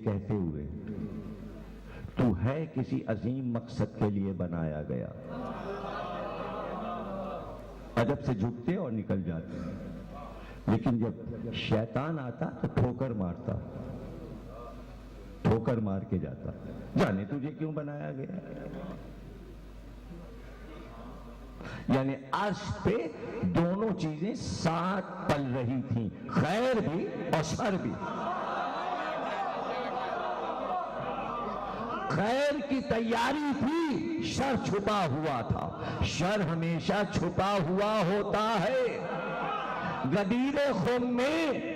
कहते हुए तू है किसी अजीम मकसद के लिए बनाया गया। अदब से झुकते और निकल जाते, लेकिन जब शैतान आता तो ठोकर मारता, ठोकर मार के जाता। जाने तुझे क्यों बनाया गया। यानी अर्श पे दोनों चीजें साथ पल रही थीं, खैर भी और शर भी। खैर की तैयारी थी, शर छुपा हुआ था। शर हमेशा छुपा हुआ होता है। गदीरे खुम में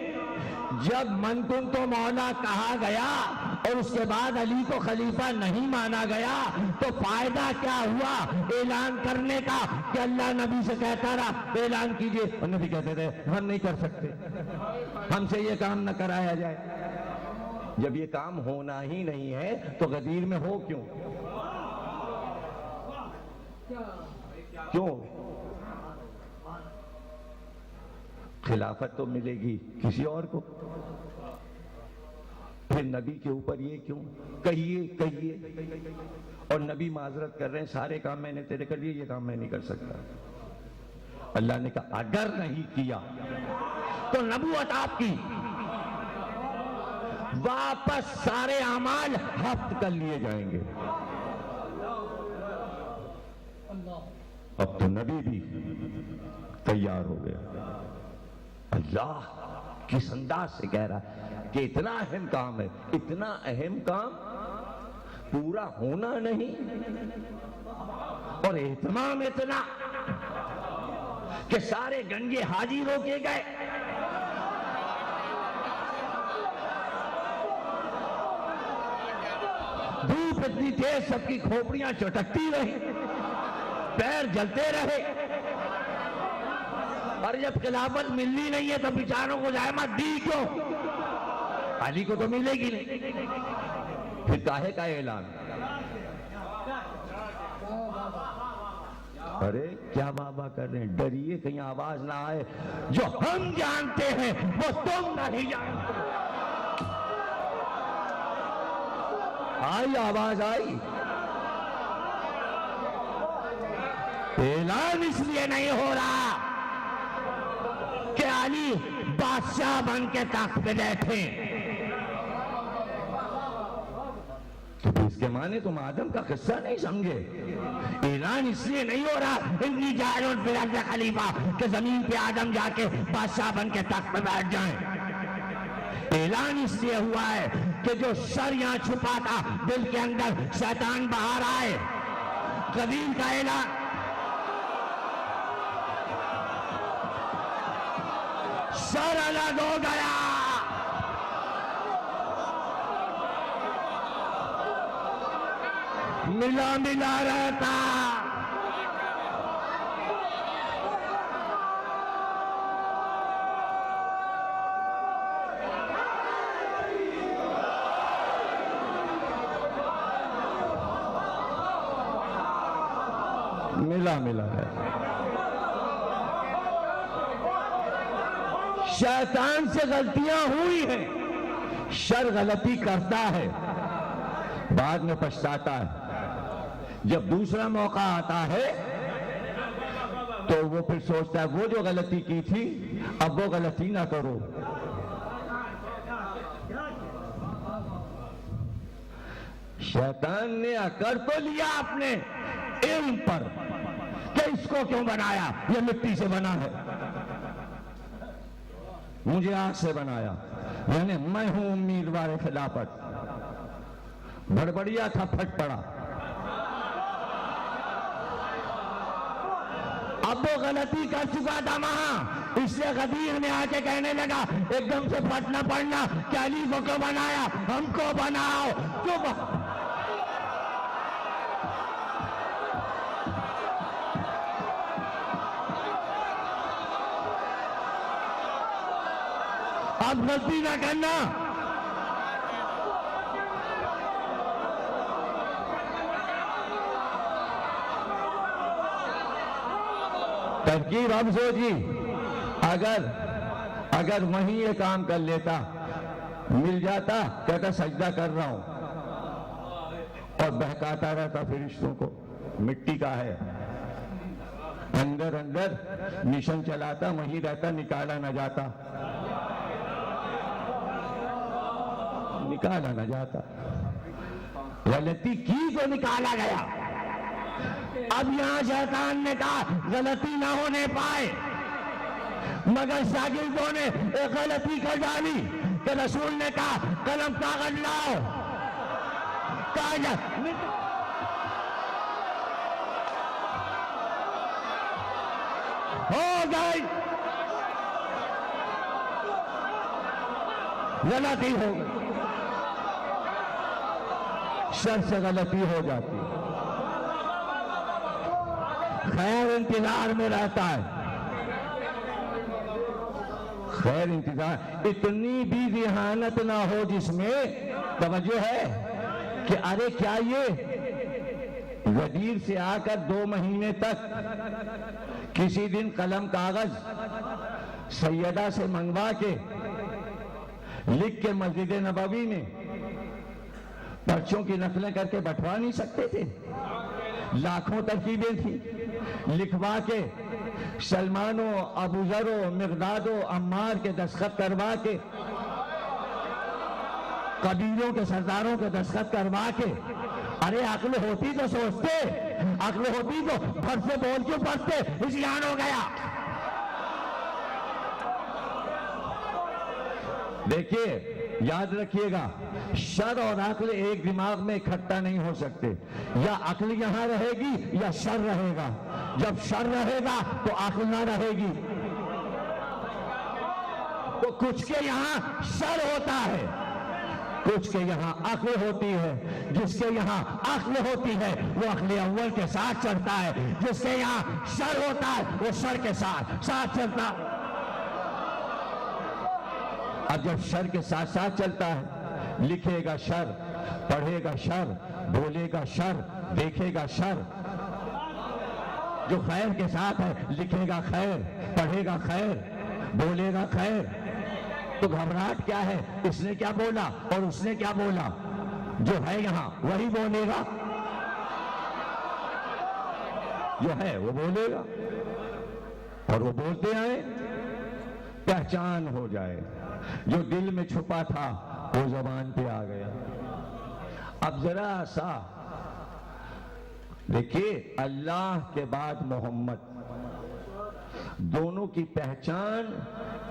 जब मनकुन तो मौला कहा गया और उसके बाद अली को खलीफा नहीं माना गया, तो फायदा क्या हुआ ऐलान करने का कि अल्लाह नबी से कहता रहा ऐलान कीजिए, और नबी कहते थे हम नहीं कर सकते, हमसे ये काम न कराया जाए। जब ये काम होना ही नहीं है तो गदीर में हो क्यों? क्यों? खिलाफत तो मिलेगी किसी और को, फिर नबी के ऊपर ये क्यों? कहिए कहिए। और नबी माजरत कर रहे हैं, सारे काम मैंने तेरे कर दिए, ये काम मैं नहीं कर सकता। अल्लाह ने कहा अगर नहीं किया तो नबूवत आपकी वापस सारे अमाल हफ्त कर लिए जाएंगे। अब तो नबी भी तैयार हो गया। अल्लाह किस अंदाज से कह रहा है कि इतना अहम काम है, इतना अहम काम पूरा होना नहीं, और एहतमाम इतना कि सारे गंगे हाजी रोके गए। धूप इतनी तेज, सबकी खोपड़ियां चटकती रही, पैर जलते रहे, और जब खिलाफत मिलनी नहीं है तो बेचारों को जायमत दी क्यों? अली को तो मिलेगी नहीं, फिर काहे का ऐलान? अरे क्या बाबा कर रहे हैं? डरिए कहीं आवाज ना आए, जो हम जानते हैं वो तुम नहीं जानते। आई आवाज आई। ऐलान इसलिए नहीं हो रहा कि अली बादशाह बन के तख्त पे बैठे, तो इसके माने तुम आदम का किस्सा नहीं समझे। ऐलान इसलिए नहीं हो रहा इन्नी जायरों फिर खलीफा कि जमीन पे आदम जाके बादशाह बन के तख्त पे बैठ जाएं। ऐलान इसलिए हुआ है कि जो शर यहां छुपा था दिल के अंदर, शैतान बाहर आए। कबीर का ऐलान, शर अलग हो गया। मिला मिला रहता। मिला मिला रहता। शैतान से गलतियां हुई हैं, शर गलती करता है, बाद में पछताता है। जब दूसरा मौका आता है तो वो फिर सोचता है वो जो गलती की थी अब वो गलती ना करो। शैतान ने अकड़ तो लिया अपने इल्म पर कि इसको क्यों बनाया, ये मिट्टी से बना है, मुझे आग से बनाया, यानी मैं हूं उम्मीदवार खिलाफत। बड़बड़िया था, फट पड़ा। अब वो गलती कर चुका था वहां, इसलिए गदीर ने आके कहने लगा एकदम से फटना पड़ना कि अली को क्यों बनाया, हमको बनाओ। क्यों? अब गलती ना करना। तरकीब अब सोची, अगर वहीं ये काम कर लेता मिल जाता, कहता सजदा कर रहा हूं, और बहकाता रहता फरिश्तों को, मिट्टी का है। अंदर अंदर मिशन चलाता, वहीं रहता, निकाला न जाता, निकाला न जाता। गलती की तो निकाला गया। अब यहां शैतान ने कहा गलती ना होने पाए, मगर शागिर्दों ने एक गलती कर डाली कि रसूल ने कहा कलम कागज लाओ, कागज हो गई, गलती हो गई, शर से गलती हो जाती है। खैर इंतजार में रहता है, खैर इंतजार, इतनी भी रिहानत ना हो जिसमें तवज्जो है कि अरे क्या ये गदीर से आकर 2 महीने तक किसी दिन कलम कागज सैयदा से मंगवा के लिख के मस्जिद नबवी में पर्चों की नकलें करके बंटवा नहीं सकते थे? लाखों तरकीबें थी, लिखवा के सलमानो, अबूजरो, मिगदादो, अम्मार के दस्तखत करवा के, कबीलों के सरदारों के दस्तखत करवा के, अरे अक्ल होती तो सोचते, अक्ल होती तो घर से बोल क्यों पढ़ते? इस्लाम हो गया। देखिए याद रखिएगा, शर और अक्ल एक दिमाग में इकट्ठा नहीं हो सकते। या अक्ल यहां रहेगी या शर रहेगा। जब शर रहेगा तो अक्ल ना रहेगी। तो कुछ के यहां शर होता है, कुछ के यहां अक्ल होती है। जिसके यहां अक्ल होती है वो अक्ल अव्वल के साथ चलता है, जिसके यहां शर होता है वो शर के साथ चलता है। अब जब शर के साथ साथ चलता है, लिखेगा शर, पढ़ेगा शर, बोलेगा शर, देखेगा शर, जो खैर के साथ है लिखेगा खैर, पढ़ेगा खैर, बोलेगा खैर, तो घबराहट क्या है? इसने क्या बोला और उसने क्या बोला? जो है यहां वही बोलेगा, जो है वो बोलेगा, और वो बोलते आए, पहचान हो जाए। जो दिल में छुपा था वो जबान पे आ गया। अब जरा सा देखिए, अल्लाह के बाद मोहम्मद, दोनों की पहचान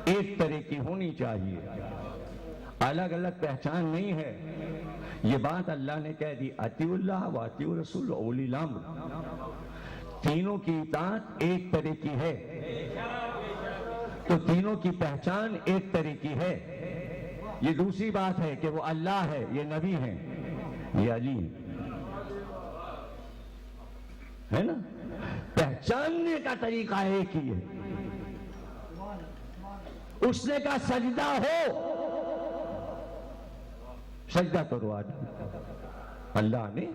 एक तरह की होनी चाहिए, अलग अलग पहचान नहीं है। ये बात अल्लाह ने कह दी, अतीउल्लाह व अतीउर रसूल व उलिल अम्र, तीनों की इताअत एक तरह की है, तो तीनों की पहचान एक तरह की है। ये दूसरी बात है कि वो अल्लाह है, ये नबी है, ये अली है ना। पहचानने का तरीका एक ही है। उसने कहा सजदा हो, सजदा करो आदमी, अल्लाह ने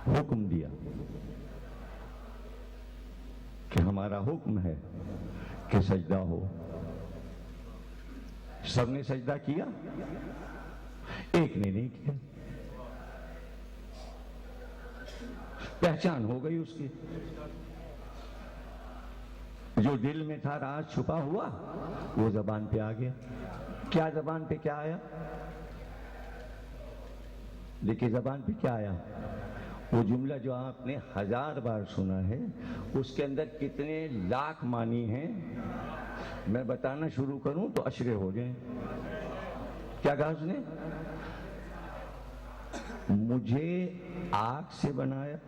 हुक्म दिया कि हमारा हुक्म है कि सजदा हो। सबने सजदा किया, एक ने नहीं किया। पहचान हो गई उसकी, जो दिल में था राज छुपा हुआ वो जबान पे आ गया। क्या जबान पे क्या आया? देखिए जबान पे क्या आया, वो जुमला जो आपने 1000 बार सुना है, उसके अंदर कितने लाख मानी हैं, मैं बताना शुरू करूं तो अशरे हो जाएं। क्या कहा उसने? मुझे आग से बनाया,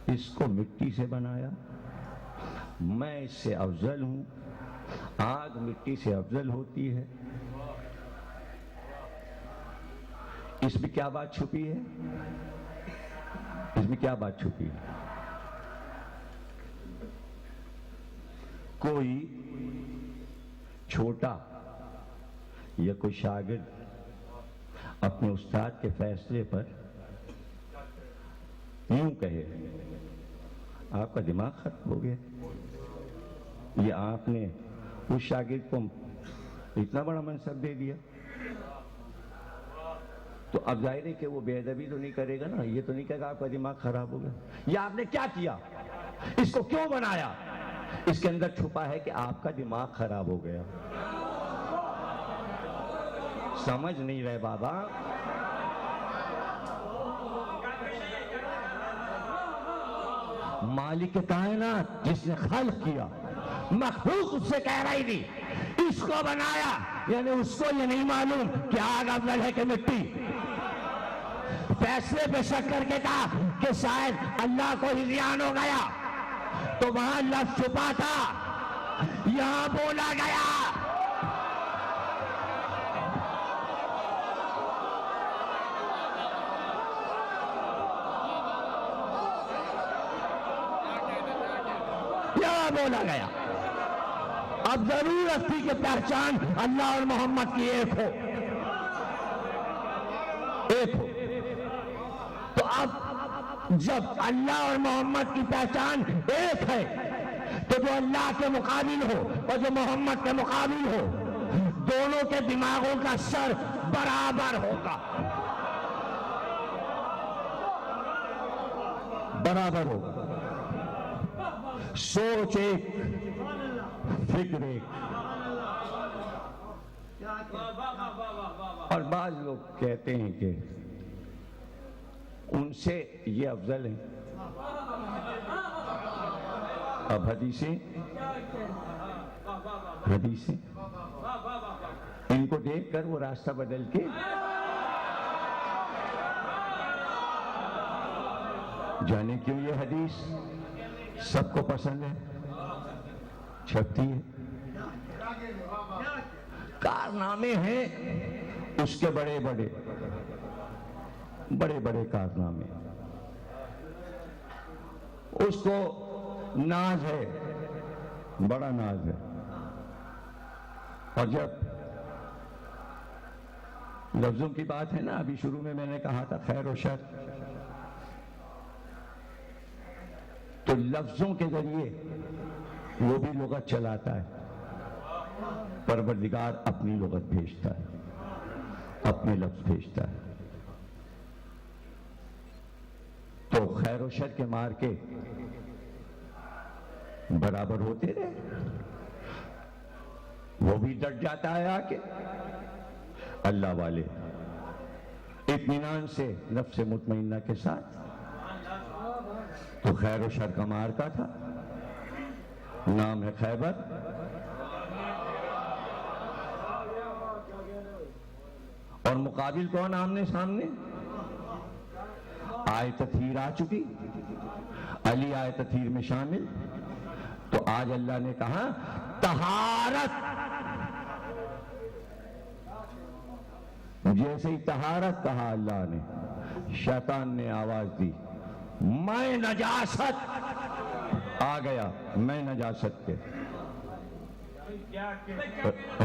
इसको मिट्टी से बनाया, मैं इससे अफजल हूं, आग मिट्टी से अफजल होती है। इसमें क्या बात छुपी है? इसमें क्या बात छुपी है? कोई छोटा या कोई शागिर्द अपने उस्ताद के फैसले पर यूं कहे, आपका दिमाग खत्म हो गया। ये आपने उस शागिर्द को इतना बड़ा मनसब दे दिया, तो अब जाहिर है कि वो बेअदबी तो नहीं करेगा ना, ये तो नहीं कहेगा आपका दिमाग खराब हो गया, या आपने क्या किया, इसको क्यों बनाया। इसके अंदर छुपा है कि आपका दिमाग खराब हो गया। समझ नहीं रहे बाबा। मालिक कायनात जिसने खल्क किया, मखलूक उससे कह रही थी, इसको बनाया, यानी उसको ये नहीं मालूम कि आग अफजल है कि मिट्टी। फैसले पे शक करके कहा कि शायद अल्लाह को ही ध्यान हो गया, तो वहां लफ्ज छुपा था, यहां बोला गया। यहां बोला गया। अब जरूरत थी कि पहचान अल्लाह और मोहम्मद की एक हो, एक हो। तो अब जब अल्लाह और मोहम्मद की पहचान एक है, तो जो अल्लाह के मुकाबिल हो और जो मोहम्मद के मुकाबिल हो, दोनों के दिमागों का सर बराबर होगा, बराबर होगा। सोच एक, फिक्र एक। और बाज लोग कहते हैं कि उनसे ये अफजल है। अब हदीसें इनको देखकर वो रास्ता बदल के जाने क्यों ये हदीस सबको पसंद है, छपती है, कारनामे हैं उसके बड़े बड़े कारनामे, उसको नाज है, बड़ा नाज है। और जब लफ्जों की बात है ना, अभी शुरू में मैंने कहा था खैर और शर, तो लफ्जों के जरिए वो भी लुगत चलाता है, परवरदिगार अपनी लुगत भेजता है, अपने लफ्ज भेजता है। तो खैर और शर के मार के बराबर होते रहे, वो भी डट जाता है आके। अल्लाह वाले इत्मीनान से नफ्स मुतमइन्ना के साथ, तो खैर और शर का मार्का था, नाम है खैबर। और मुकाबिल कौन आमने सामने, आयत तथहीर आ चुकी, अली आयत तथहीर में शामिल। तो आज अल्लाह ने कहा तहारत, जैसे ही तहारत कहा अल्लाह ने, शैतान ने आवाज दी, मैं नजासत, आ गया मैं नजासत के।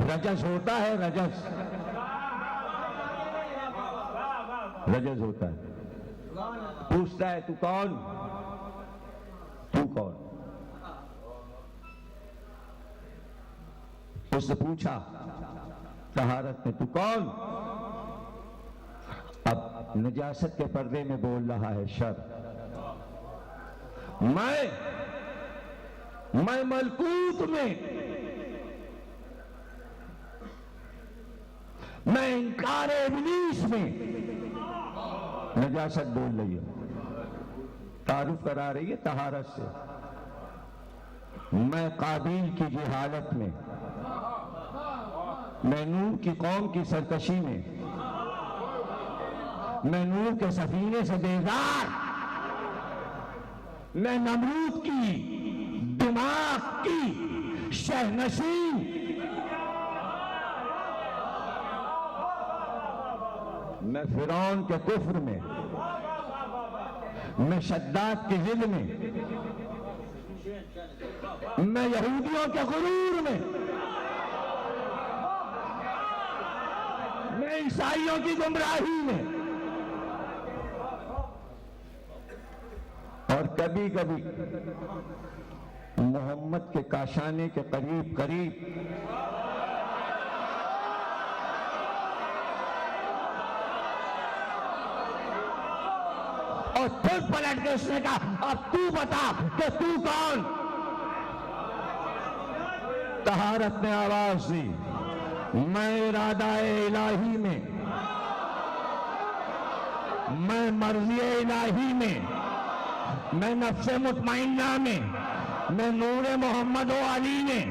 रजस होता है, रजस होता है। पूछता है तू कौन, तू कौन। उसने पूछा तहारत में तू कौन। अब नजासत के पर्दे में बोल रहा है शर, मैं मलकूत में, मैं इनकार इब्लीस में। नजासत बोल रही है, तारुफ करा रही है तहारत से। मैं काबिल की जहालत में, मैं नूह की कौम की सरकशी में, मैं नूह के सफीने से बेजार, मैं नमरूद की दिमाग की शहनशीन, मैं फिरौन के कुफ्र में, मैं शद्दाद की जिद में, मैं यहूदियों के गुरूर में, मैं ईसाइयों की गुमराही में। और कभी कभी मोहम्मद के काशाने के करीब करीब और फिर पलट के उसने कहा अब तू बता कि तू कौन। तहारत ने आवाज दी, मैं इरादा-ए इलाही में, मैं मर्ज़ी इलाही में, मैं नफ्से मुतमइन्ना में, मैं नूरे मोहम्मद व अली में,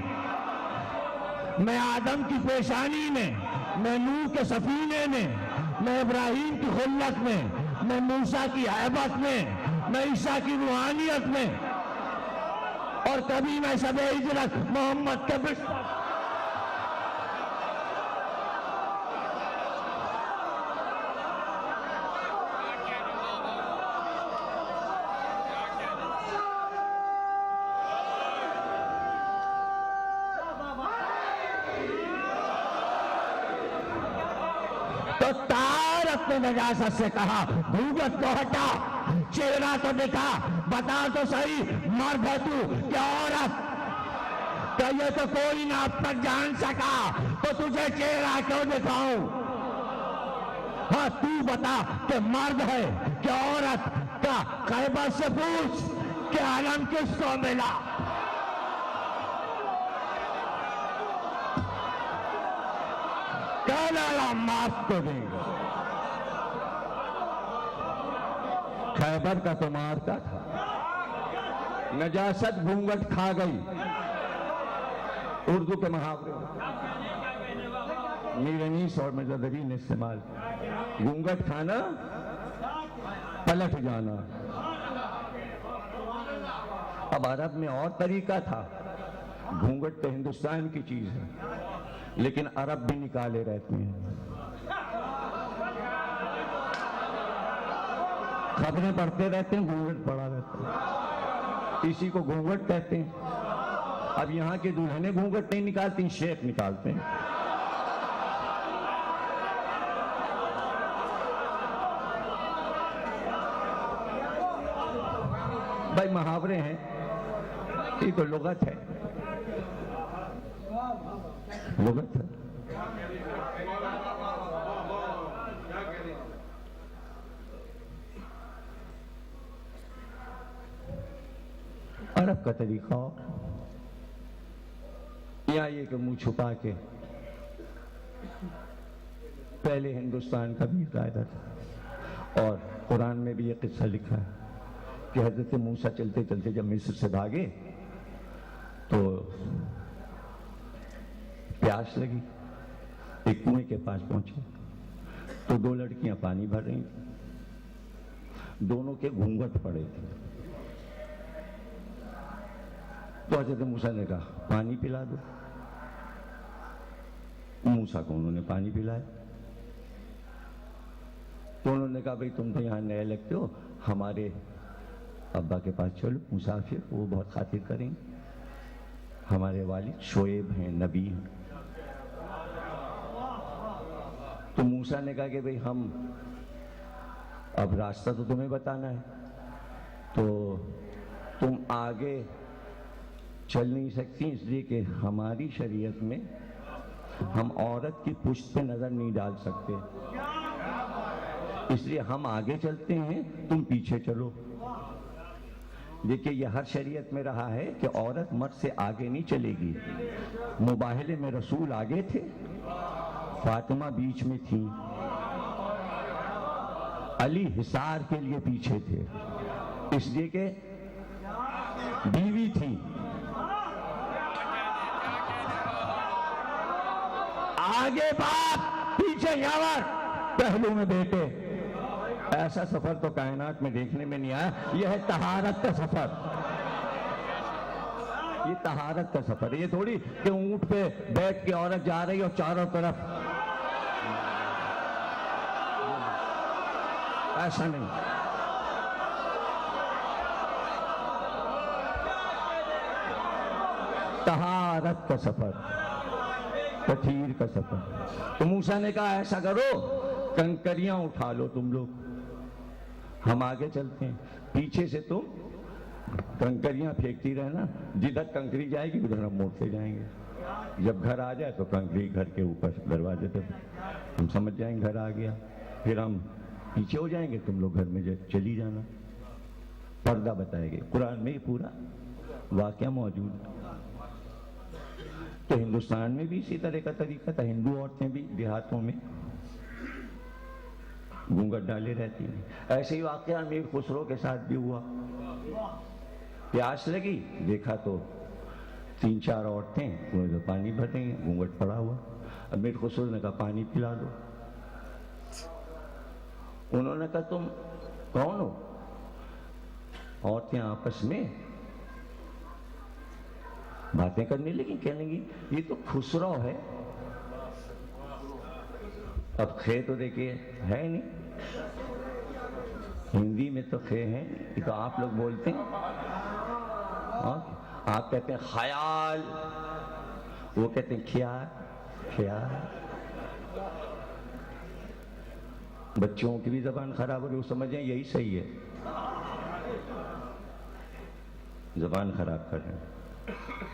मैं आदम की पेशानी में, मैं नूह के सफीने में, मैं इब्राहिम की खुल्लत में, मैं मूसा की हैबत में, मैं ईसा की रूहानियत में, और कभी मैं शब-ए हिजरत मोहम्मद के बिस्तर। तो तारक ने नजासत से कहा भूगत को हटा, चेहरा तो दिखा, बता तो सही मर्द है तू क्या औरत। तो ये तो कोई ना अब तक जान सका, तो तुझे चेहरा क्यों दिखाऊं। हाँ तू बता कि मर्द है क्या औरत का, खैबर से पूछ कि आलम किसको मिला। कहना माफ को देंगे। खैबर का तो मारता था, नजासत घूंघट खा गई। उर्दू के मुहावरे मीरनीस और मजदरी ने इस्तेमाल, घूंघट खाना पलट जाना। अब अरब में और तरीका था, घूंघट तो हिंदुस्तान की चीज है, लेकिन अरब भी निकाले रहते हैं। खबरें पढ़ते रहते हैं, घूंघट पड़ा रहता है, इसी को घूंघट कहते हैं। अब यहाँ के दुल्हने घूंघट नहीं निकालती, शेख निकालते हैं। भाई मुहावरे हैं, ये तो लुगत है, लुगत है। अरब का तरीका या ये कि मुंह छुपा के पहले हिंदुस्तान का भी कायदा था, और कुरान में भी ये किस्सा लिखा है कि हजरत मूसा चलते चलते जब मिस्र से भागे तो प्यास लगी, एक कुएं के पास पहुंचे तो दो लड़कियां पानी भर रही थी, दोनों के घूंघट पड़े थे। तो हजरत मूसा ने कहा पानी पिला दो। मूसा को उन्होंने पानी पिलाया। तो उन्होंने कहा भाई तुम तो यहाँ नए लगते हो, हमारे अब्बा के पास चलो मुसाफिर, वो बहुत खातिर करेंगे, हमारे वालिद शोएब हैं, नबी हैं। तो मूसा ने कहा कि भाई हम अब रास्ता तो तुम्हें बताना है, तो तुम आगे चल नहीं सकती, इसलिए कि हमारी शरीयत में हम औरत की पुश्त पे नजर नहीं डाल सकते, इसलिए हम आगे चलते हैं, तुम पीछे चलो। देखिए ये हर शरीयत में रहा है कि औरत मर्द से आगे नहीं चलेगी। मुबाहले में रसूल आगे थे, फातिमा बीच में थी, अली हिसार के लिए पीछे थे, इसलिए कि बीवी थी। आगे बाप, पीछे यावर, पहलू में बेटे। ऐसा सफर तो कायनात में देखने में नहीं आया। यह है तहारत का सफर, ये तहारत का सफर है। ये थोड़ी कि ऊंट पे बैठ के औरत जा रही और चारों तरफ, ऐसा नहीं। तहारत का सफर, तथीर का सफर। तो मूसा ने कहा ऐसा करो, कंकरियां उठा लो तुम लोग, हम आगे चलते हैं, पीछे से तुम कंकरियां फेंकती रहना, जिधर कंकरी जाएगी उधर हम मोड़ते जाएंगे। जब घर आ जाए तो कंकरी घर के ऊपर दरवाजे पे हम समझ जाएंगे घर आ गया, फिर हम पीछे हो जाएंगे, तुम लोग घर में चली जाना। पर्दा बताया गया। कुरान में ये पूरा वाकया मौजूद है। तो हिंदुस्तान में भी इसी तरह का तरीका था। हिंदू औरतें भी देहातों में घूंघट डाले रहती हैं। ऐसे ही वाकया अमीर खुसरो के साथ भी हुआ। प्यास लगी, देखा तो 3-4 औरतें कुएं में पानी भर रही हैं, घूंघट पड़ा हुआ। अमीर खुसरो ने कहा पानी पिला दो। उन्होंने कहा तुम कौन हो? औरतें आपस में बातें करने लगी, कहने लगी ये तो खुसरो है। अब खे तो देखिए है नहीं, हिंदी में तो खे है, ये तो आप लोग बोलते हैं। आप कहते हैं ख्याल, वो कहते हैं ख्याल। ख्याल बच्चों की भी जबान खराब हो रही, वो समझें यही सही है, जबान खराब कर रहे हैं।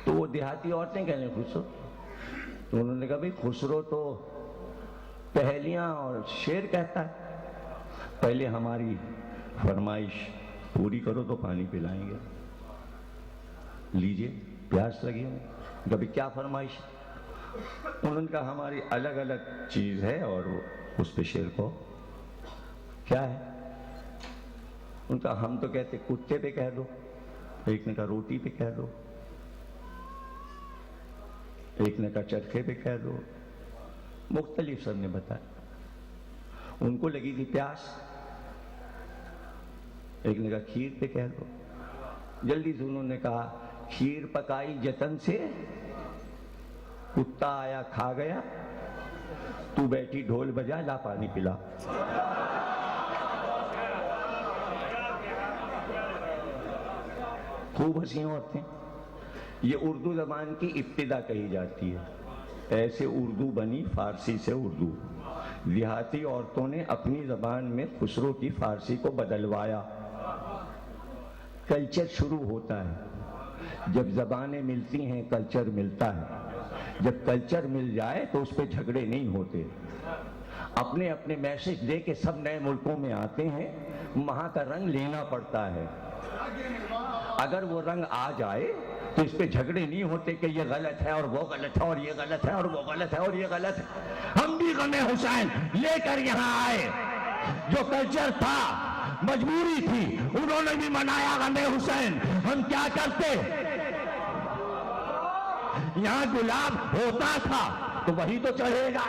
तो वो देहाती औरतें कह रहे हैं खुसरो। तो उन्होंने कहा भाई खुसरो तो पहेलियां और शेर कहता है, पहले हमारी फरमाइश पूरी करो तो पानी पिलाएंगे। लीजिए, प्यास लगी है। कभी क्या फरमाइश? उन्होंने कहा हमारी अलग अलग चीज है और उस पे शेर को क्या है? उनका हम तो कहते कुत्ते पे कह दो, एक ने कहा रोटी पे कह दो, एक ने कहा चरखे पे कह दो। मुख्तलिफ सब ने बताया। उनको लगी थी प्यास, एक ने कहा खीर पे कह दो। जल्दी से उन्होंने कहा खीर पकाई जतन से, कुत्ता आया खा गया, तू बैठी ढोल बजा, ला पानी पिला। खूब हंसी औरतें। ये उर्दू जबान की इब्तिदा कही जाती है। ऐसे उर्दू बनी फारसी से उर्दू। देहाती औरतों ने अपनी जबान में खुसरो की फारसी को बदलवाया। कल्चर शुरू होता है, जब जबानें मिलती हैं कल्चर मिलता है। जब कल्चर मिल जाए तो उस पर झगड़े नहीं होते। अपने अपने मैसेज दे के सब नए मुल्कों में आते हैं, वहां का रंग लेना पड़ता है। अगर वो रंग आ जाए तो इस पे झगड़े नहीं होते कि ये गलत है और वो गलत है और ये गलत है और वो गलत है और ये गलत है। हम भी गमे हुसैन लेकर यहाँ आए। जो कल्चर था, मजबूरी थी, उन्होंने भी मनाया गमे हुसैन। हम क्या करते? यहाँ गुलाब होता था तो वही तो चढ़ेगा।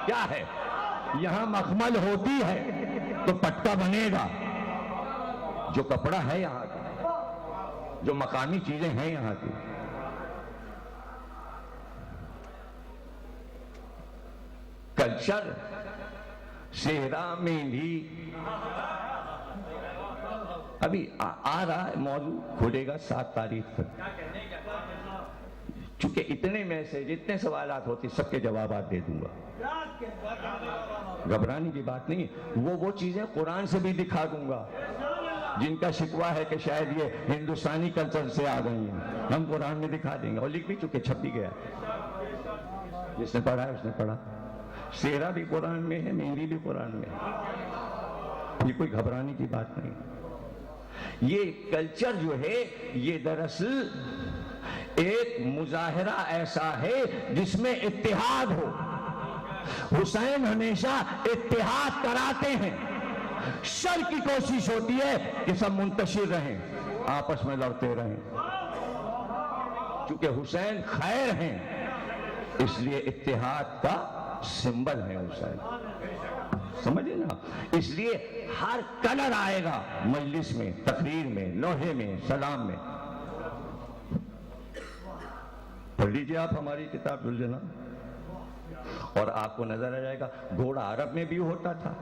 क्या है? यहाँ मखमल होती है तो पट्टा बनेगा। जो कपड़ा है यहाँ का, जो मकामी चीजें हैं यहाँ की, कल्चर सेहरा में भी अभी आ रहा है मौजू, खुलेगा 7 तारीख तक। चूंकि इतने मैसेज, इतने सवालात होते, सबके जवाब दे दूंगा। घबराने की बात नहीं। वो चीजें कुरान से भी दिखा दूंगा जिनका शिकवा है कि शायद ये हिंदुस्तानी कल्चर से आ गई हैं। हम कुरान में दिखा देंगे और लिख भी चुके, छप भी गया। जिसने पढ़ा है उसने पढ़ा। सेहरा भी कुरान में है, मेहंदी भी कुरान में है। ये कोई घबराने की बात नहीं। ये कल्चर जो है, ये दरअसल एक मुजाहिरा ऐसा है जिसमें इत्तेहाद हो। हुसैन हमेशा इत्तेहाद कराते हैं। शर की कोशिश होती है कि सब मुंतशिर रहें, आपस में लड़ते रहें। क्योंकि हुसैन खैर हैं, इसलिए इत्तेहाद का सिंबल है हुसैन। समझे ना? इसलिए हर कलर आएगा मजलिस में, तकरीर में, लोहे में, सलाम में। पढ़ लीजिए आप हमारी किताब जुलजना, और आपको नजर आ जाएगा। घोड़ा अरब में भी होता था,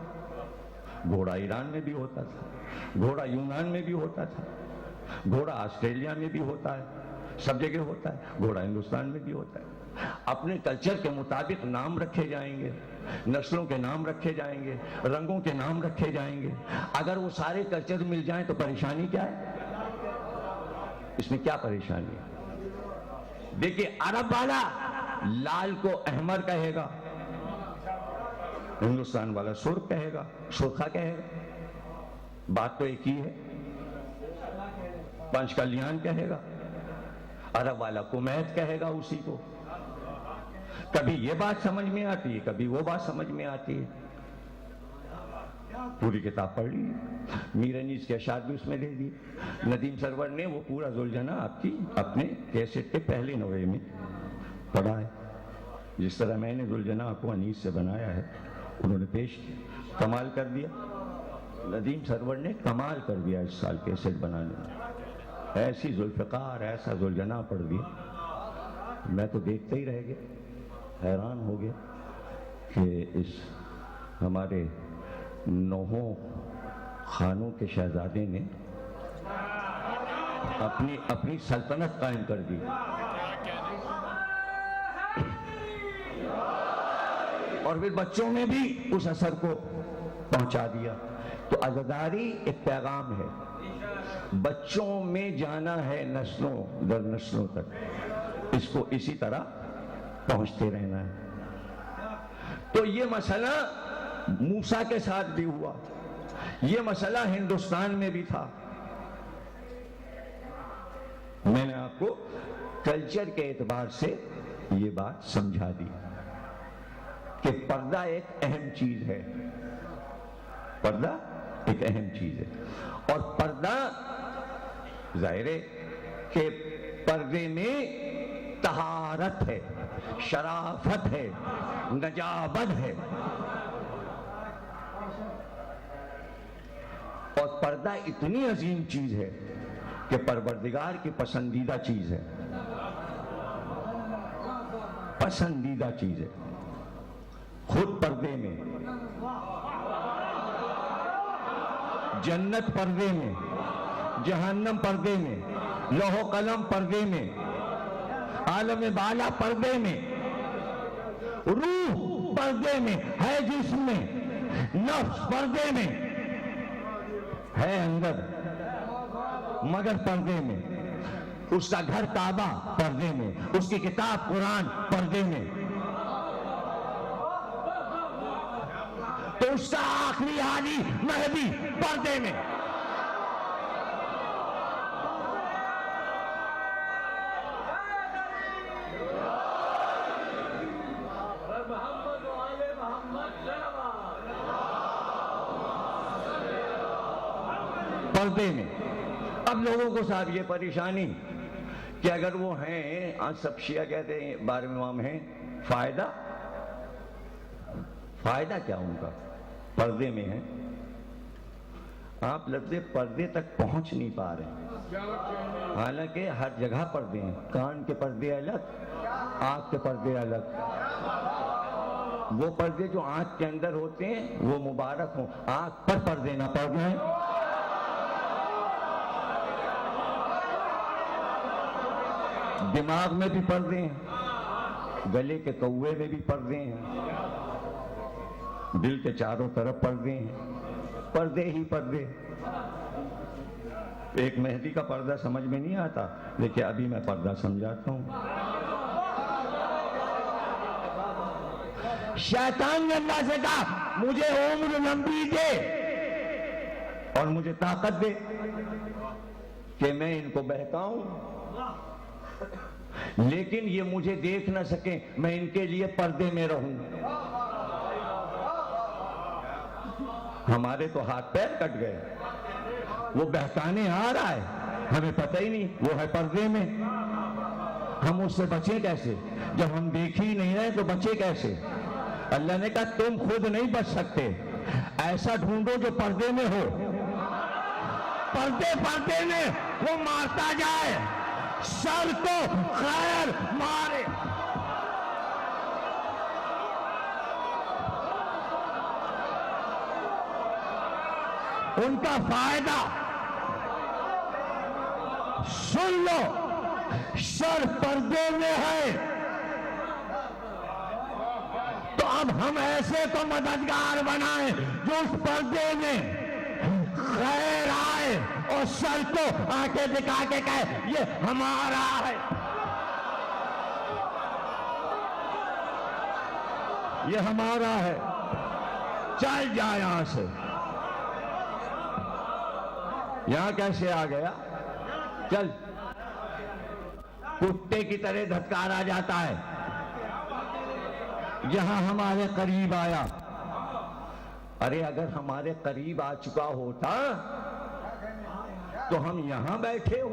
घोड़ा ईरान में भी होता था, घोड़ा यूनान में भी होता था, घोड़ा ऑस्ट्रेलिया में भी होता है, सब जगह होता है। घोड़ा हिंदुस्तान में भी होता है। अपने कल्चर के मुताबिक नाम रखे जाएंगे, नस्लों के नाम रखे जाएंगे, रंगों के नाम रखे जाएंगे। अगर वो सारे कल्चर मिल जाएं तो परेशानी क्या है? इसमें क्या परेशानी है? देखिए, अरब वाला लाल को अहमर कहेगा, हिंदुस्तान वाला सुर्ख कहेगा, सुर्खा कहेगा। बात तो एक ही है, पंच कल्याण कहेगा, अरब वाला कुमैत कहेगा उसी को। कभी ये बात समझ में आती है, कभी वो बात समझ में आती है। पूरी किताब पढ़ ली, मीरानीस के अशार भी उसमें दे दी। नदीम सरवर ने वो पूरा जुलझना आपकी अपने कैसेट के पहले नवे में पढ़ा है। जिस तरह मैंने जुलझना को अनीस से बनाया है उन्होंने पेश किया, कमाल कर दिया। नदीम सरवर ने कमाल कर दिया इस साल कैसेट बनाने में। ऐसी जुल्फ़िकार, ऐसा जुलझना पढ़ दिया, मैं तो देखते ही रह गया, हैरान हो गया कि इस हमारे नौहों खानों के शहजादे ने अपनी सल्तनत कायम कर दी। और फिर बच्चों में भी उस असर को पहुंचा दिया। तो अज़ादारी एक पैगाम है, बच्चों में जाना है नस्लों दर नस्लों तक, इसको इसी तरह पहुंचते रहना है। तो ये मसला मूसा के साथ भी हुआ, ये मसला हिंदुस्तान में भी था। मैंने आपको कल्चर के एतबार से ये बात समझा दी कि पर्दा एक अहम चीज है, पर्दा एक अहम चीज है। और पर्दा जाहिर है कि पर्दे में तहारत है, शराफत है, नजाबत है। और पर्दा इतनी अजीम चीज है कि परवरदिगार की पसंदीदा चीज है, पसंदीदा चीज है। खुद पर्दे में, जन्नत पर्दे में, जहन्नम पर्दे में, लौह कलम पर्दे में, आलम बाला पर्दे में, रूह पर्दे में है, जिसमें नफ्स पर्दे में है, अंदर मगर पर्दे में। उसका घर काबा पर्दे में, उसकी किताब कुरान पर्दे में, तो उसका आखिरी हाली महदी पर्दे में। पर्दे में। अब लोगों को साहब ये परेशानी कि अगर वो हैं, आज सब शिया कहते हैं 12वें इमाम हैं, फायदा क्या उनका, पर्दे में है। आप लफ्ज़े पर्दे तक पहुंच नहीं पा रहे, हालांकि हर जगह पर्दे हैं। कान के पर्दे अलग, आंख के पर्दे अलग। वो पर्दे जो आंख के अंदर होते हैं वो मुबारक हों, आंख पर पर्दे ना पड़ जाएं। दिमाग में भी पर्दे हैं, गले के कौवे में भी पर्दे हैं, दिल के चारों तरफ पर्दे हैं, पर्दे ही पर्दे। एक मेहदी का पर्दा समझ में नहीं आता, लेकिन अभी मैं पर्दा समझाता हूं। शैतान ने अल्लाह से कहा मुझे उम्र लंबी दे और मुझे ताकत दे कि मैं इनको बहकाऊं, लेकिन ये मुझे देख ना सके, मैं इनके लिए पर्दे में रहूं। हमारे तो हाथ पैर कट गए, वो बहकाने आ रहा है, हमें पता ही नहीं, वो है पर्दे में। हम उससे बचे कैसे? जब हम देख ही नहीं रहे तो बचे कैसे? अल्लाह ने कहा तुम खुद नहीं बच सकते, ऐसा ढूंढो जो पर्दे में हो। पर्दे में वो मारता जाए, सर को खैर मारे। उनका फायदा सुन लो, सर पर्दे में है तो अब हम ऐसे तो मददगार बनाएं जो उस पर्दे में खैर आए और सर को आंखें दिखा के कहे ये हमारा है, ये हमारा है, चल जाए यहां से। यहां कैसे आ गया? चल, कुत्ते की तरह धत्कारा जाता है। जहां हमारे करीब आया, अरे अगर हमारे करीब आ चुका होता तो हम यहां बैठे हो।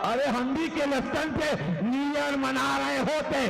अरे हम भी के लफ्टन पे न्यू ईयर मना रहे होते।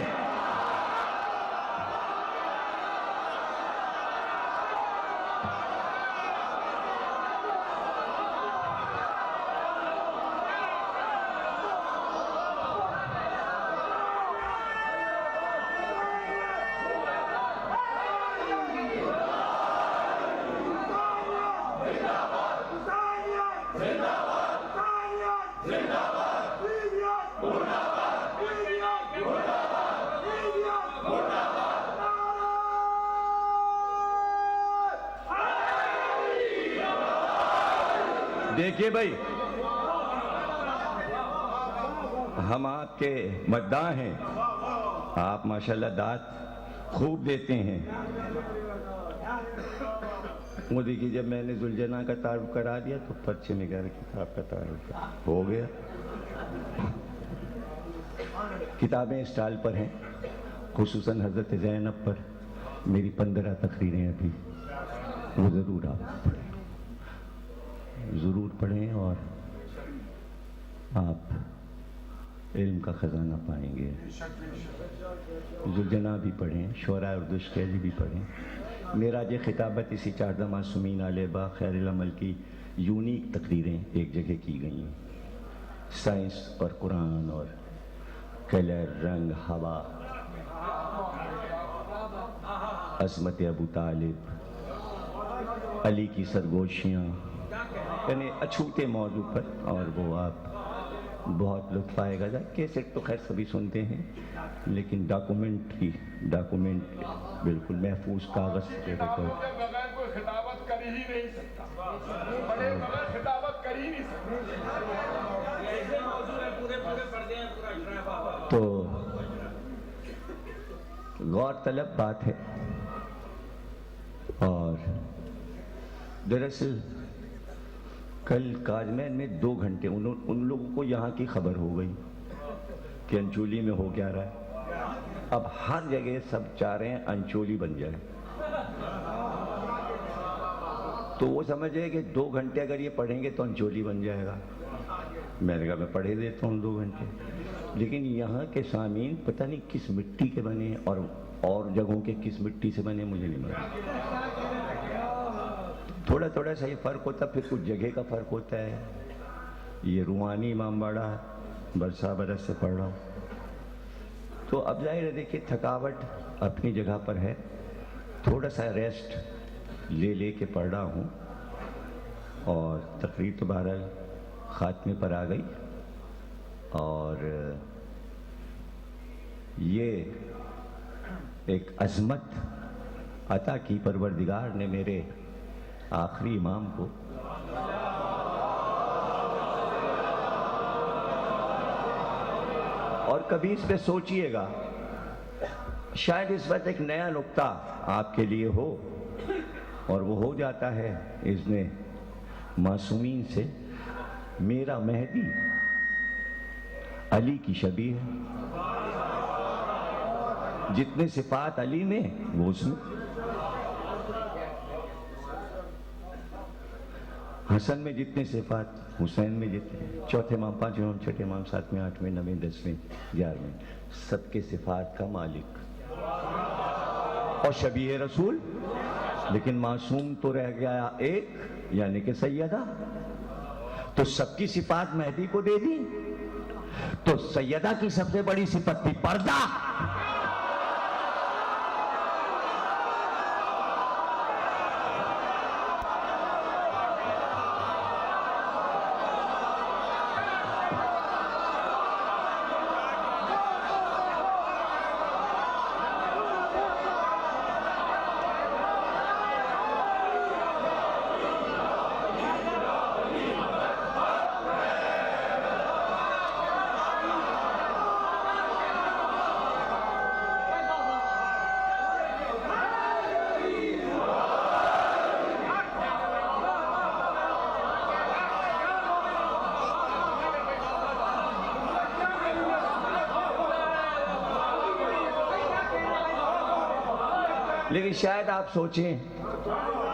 देखिए भाई, हम आपके मद्दाह हैं, आप माशाल्लाह दात खूब देते हैं। वो देखिए, जब मैंने जुलजना का तारुफ करा दिया तो पर्चे में गैर किताब का तारुफ हो गया। किताबें स्टॉल पर हैं, खुसूसन हजरत ज़ैनब पर मेरी 15 तकरीरें अभी, वो ज़रूर आप ज़रूर पढ़ें और आप इल्म का ख़जाना पाएंगे। जुलजना भी पढ़ें, शुअरा और दुश्कैली भी पढ़ें। मेराज खिताबत इसी 14 मासूमीन आलेबा खैरुल अमल की यूनिक तकरीरें एक जगह की गई हैं। साइंस और कुरान और कलर, रंग, हवा, अज़मत अबू तालिब, अली की सरगोशियाँ, यानी अछूते मौजू पर, और वो आप बहुत लुत्फ़ आएगा। कैसेट तो खैर सभी सुनते हैं, लेकिन डॉक्यूमेंट बिल्कुल महफूज कागज़ पे रिकॉर्ड। बगैर कोई खिताबत कर ही नहीं सकता, बड़े बगैर खिताबत कर ही नहीं सकता। तो गौरतलब बात है। और दरअसल कल काजमैन में 2 घंटे उन लोगों को यहाँ की खबर हो गई कि अंचोली में हो क्या रहा है। अब हर जगह सब चाह रहे हैं अंचोली बन जाए। तो वो समझ रहे कि 2 घंटे अगर ये पढ़ेंगे तो अंचोली बन जाएगा। मैंने कहा मैं पढ़े देता हूँ 2 घंटे। लेकिन यहाँ के सामीन पता नहीं किस मिट्टी के बने और जगहों के किस मिट्टी से बने, मुझे नहीं मालूम। थोड़ा थोड़ा सा ये फ़र्क होता, फिर कुछ जगह का फ़र्क होता है। ये रूहानी इमामबाड़ा बरसा बरस से पढ़ रहा हूँ, तो अब जाहिर है देखिए थकावट अपनी जगह पर है। थोड़ा सा रेस्ट ले के पढ़ रहा हूँ और तकरीर तो बहरहाल ख़ात्मे पर आ गई। और ये एक अज़मत अता की परवरदिगार ने मेरे आखिरी इमाम को। और कभी इस पे सोचिएगा, शायद इस वक्त एक नया नुक्ता आपके लिए हो, और वो हो जाता है इसने मासूमीन से। मेरा मेहदी अली की शबीह है, जितने सिफात अली में वो उसमें। हसन में जितने सिफात, हुसैन में जितने, चौथे इमाम, पांचवें इमाम, छठे इमाम, 7वें, 8वें, 9वें, 10वें, 11वें, सबके सिफात का मालिक और शबीह रसूल। लेकिन मासूम तो रह गया एक, यानी कि सैयदा। तो सबकी सिफात मेहदी को दे दी, तो सैयदा की सबसे बड़ी सिफत थी पर्दा। लेकिन शायद आप सोचें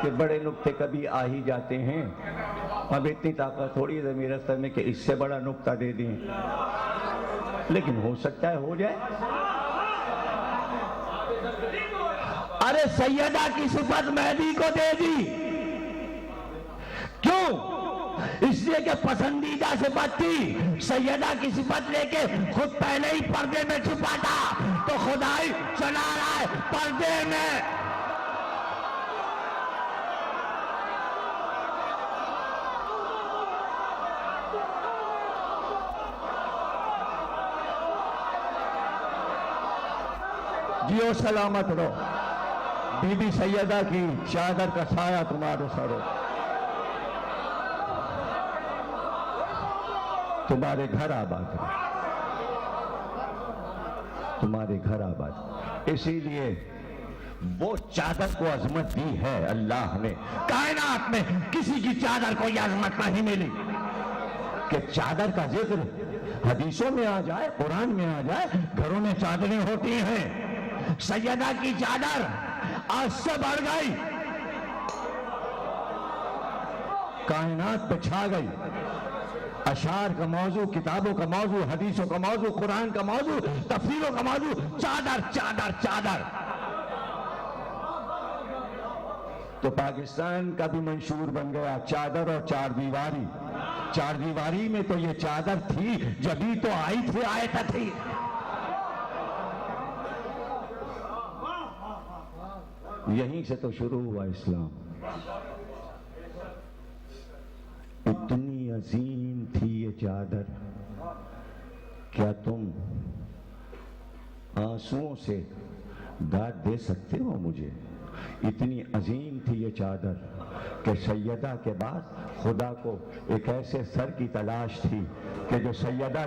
कि बड़े नुक्ते कभी आ ही जाते हैं, अब इतनी ताकत थोड़ी है मेरे सर में कि इससे बड़ा नुक्ता दे दें, लेकिन हो सकता है हो जाए। अरे सैयदा की सिफत मेहदी को दे दी, क्यों? इसलिए कि पसंदीदा सिफत थी। सैयदा की सिफत लेके खुद पहले ही पर्दे में छुपा था, तो खुदाई चला रहा है पर्दे में। जियो सलामत रहो, बीबी सैयदा की चादर का साया तुम्हारे सर हो, तुम्हारे घर आबाद, तुम्हारे घर आबाद। इसीलिए वो चादर को अजमत दी है अल्लाह ने। कायनात में किसी की चादर को यह अजमत नहीं मिली कि चादर का जिक्र हदीसों में आ जाए, कुरान में आ जाए। घरों में चादरें होती हैं, सैयदा की चादर आज से बढ़ गई, कायनात पे छा गई। अशार का मौजू, किताबों का मौजू, हदीसों का मौजू, कुरान का मौजू, तफसीरों का मौजू, चादर चादर चादर। तो पाकिस्तान का भी मंशूर बन गया चादर और चार दीवारी। चार दीवारी में तो ये चादर थी जभी तो आई थी, आयत थी। यहीं से तो शुरू हुआ इस्लाम। इतनी अजीम थी ये चादर, क्या तुम आंसुओं से दाद दे सकते हो मुझे? इतनी अजीम थी ये चादर कि सैयदा के बाद खुदा को एक ऐसे सर की तलाश थी कि जो सैयदा